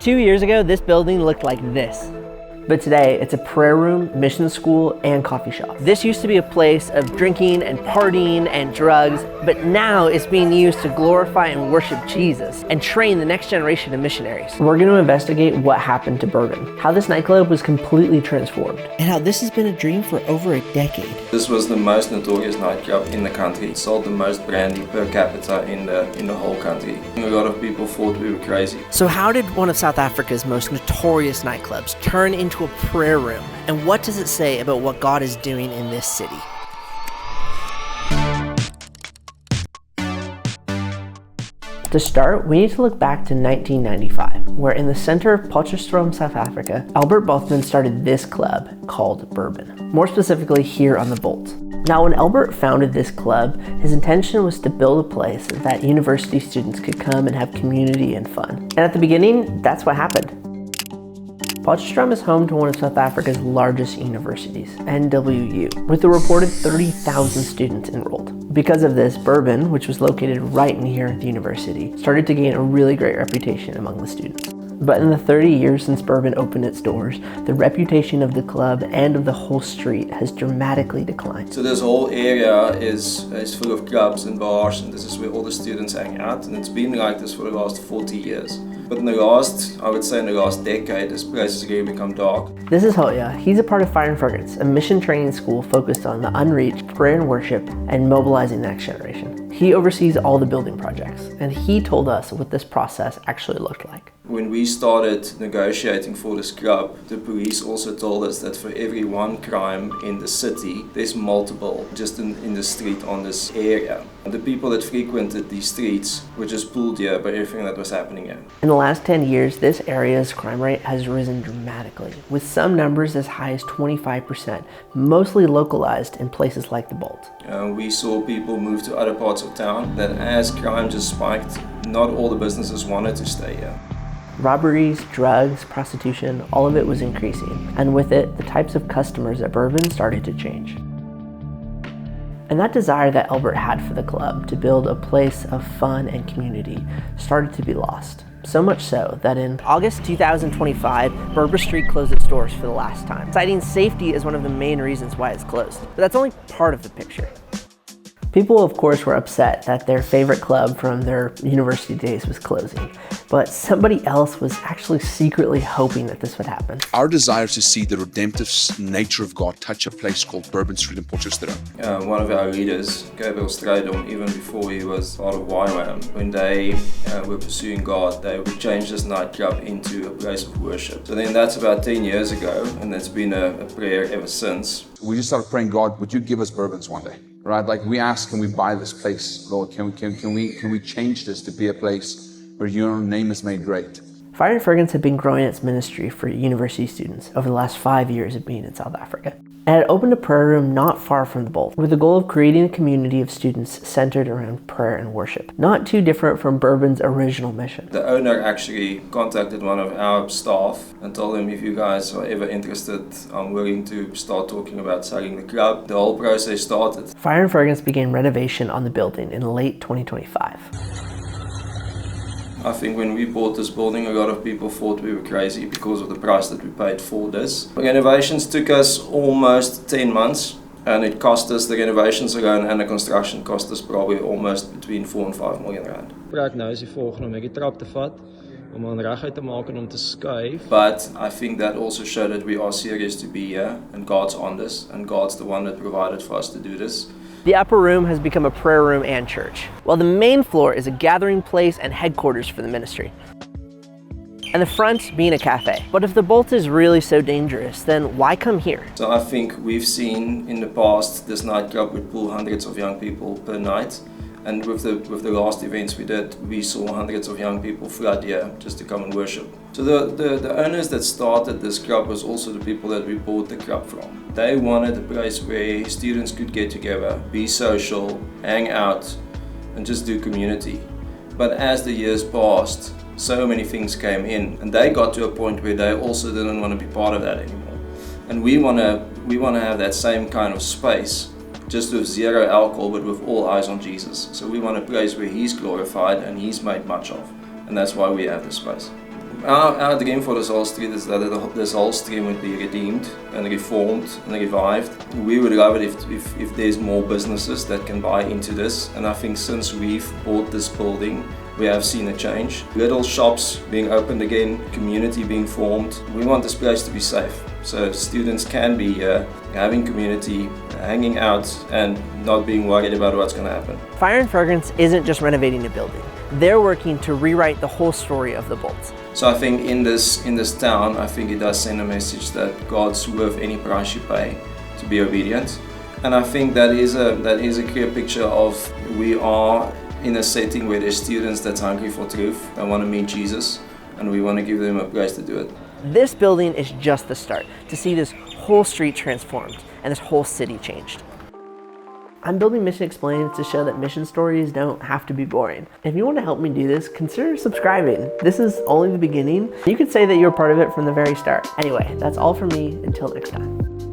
2 years ago, this building looked like this. But today, it's a prayer room, mission school, and coffee shop. This used to be a place of drinking and partying and drugs, but now it's being used to glorify and worship Jesus and train the next generation of missionaries. We're going to investigate what happened to Bourbon, how this nightclub was completely transformed, and how this has been a dream for over a decade. This was the most notorious nightclub in the country. It sold the most brandy per capita in the whole country. A lot of people thought we were crazy. So how did one of South Africa's most notorious nightclubs turn into a prayer room? And what does it say about what God is doing in this city? To start, we need to look back to 1995, where in the center of Potchefstroom, South Africa, Albert Bothman started this club called Bourbon, more specifically here on the Bolt. Now, when Albert founded this club, his intention was to build a place that university students could come and have community and fun. And at the beginning, that's what happened. Potchefstroom is home to one of South Africa's largest universities, NWU, with a reported 30,000 students enrolled. Because of this, Bourbon, which was located right near the university, started to gain a really great reputation among the students. But in the 30 years since Bourbon opened its doors, the reputation of the club and of the whole street has dramatically declined. So this whole area is full of clubs and bars, and this is where all the students hang out, and it's been like this for the last 40 years. But in the last decade, this place has really become dark. This is Hoya. He's a part of Fire and Fragrance, a mission training school focused on the unreached, prayer and worship, and mobilizing the next generation. He oversees all the building projects, and he told us what this process actually looked like. When we started negotiating for this club, the police also told us that for every one crime in the city, there's multiple just in the street on this area. And the people that frequented these streets were just pulled here by everything that was happening here. In the last 10 years, this area's crime rate has risen dramatically, with some numbers as high as 25%, mostly localized in places like the Bolt. We saw people move to other parts of town, that as crime just spiked, not all the businesses wanted to stay here. Robberies, drugs, prostitution, all of it was increasing, and with it, the types of customers at Bourbon started to change. And that desire that Albert had for the club to build a place of fun and community started to be lost. So much so that in August 2025, Bourbon Street closed its doors for the last time, citing safety as one of the main reasons why it's closed. But that's only part of the picture. People, of course, were upset that their favorite club from their university days was closing, but somebody else was actually secretly hoping that this would happen. Our desire to see the redemptive nature of God touch a place called Bourbon Street in Potchefstroom. One of our leaders, Gabriel Strydom, even before he was part of YWAM, when they were pursuing God, they would change this nightclub into a place of worship. So then that's about 10 years ago, and that's been a prayer ever since. We just started praying, God, would you give us Bourbons one day? Right, like we ask, can we buy this place, Lord? Can we change this to be a place where your name is made great? Fire and Fragrance had been growing its ministry for university students over the last 5 years of being in South Africa. And it opened a prayer room not far from the Bolt, with the goal of creating a community of students centered around prayer and worship. Not too different from Bourbon's original mission. The owner actually contacted one of our staff and told them, if you guys are ever interested, I'm willing to start talking about selling the club. The whole process started. Fire and Fragrance began renovation on the building in late 2025. I think when we bought this building, a lot of people thought we were crazy because of the price that we paid for this. The renovations took us almost 10 months, and it cost us, the renovations alone and the construction cost us probably almost between 4 and 5 million rand. Praat nou is die volgende om die trap te vat, om aan reguit te maak en om te skuif. But I think that also showed that we are serious to be here, and God's on this, and God's the one that provided for us to do this. The upper room has become a prayer room and church, while the main floor is a gathering place and headquarters for the ministry. And the front being a cafe. But if the Bolt is really so dangerous, then why come here? So I think we've seen in the past this nightclub would pull hundreds of young people per night. And with the last events we did, we saw hundreds of young people flood here just to come and worship. So the owners that started this club was also the people that we bought the club from. They wanted a place where students could get together, be social, hang out, and just do community. But as the years passed, so many things came in, and they got to a point where they also didn't want to be part of that anymore. And we want to have that same kind of space, just with zero alcohol, but with all eyes on Jesus. So we want a place where He's glorified and He's made much of, and that's why we have this space. Our dream for this whole street is that this whole street would be redeemed and reformed and revived. We would love it if there's more businesses that can buy into this, and I think since we've bought this building, we have seen a change. Little shops being opened again, community being formed. We want this place to be safe, so students can be here, having community, hanging out, and not being worried about what's going to happen. Fire and Fragrance isn't just renovating a building. They're working to rewrite the whole story of the Bolts. So I think in this town, I think it does send a message that God's worth any price you pay to be obedient. And I think that is a clear picture of we are in a setting where there's students that's hungry for truth and want to meet Jesus, and we want to give them a place to do it. This building is just the start to see this whole street transformed and this whole city changed. I'm building Mission Explained to show that mission stories don't have to be boring. If you want to help me do this, consider subscribing. This is only the beginning. You could say that you're part of it from the very start. Anyway, that's all from me. Until next time.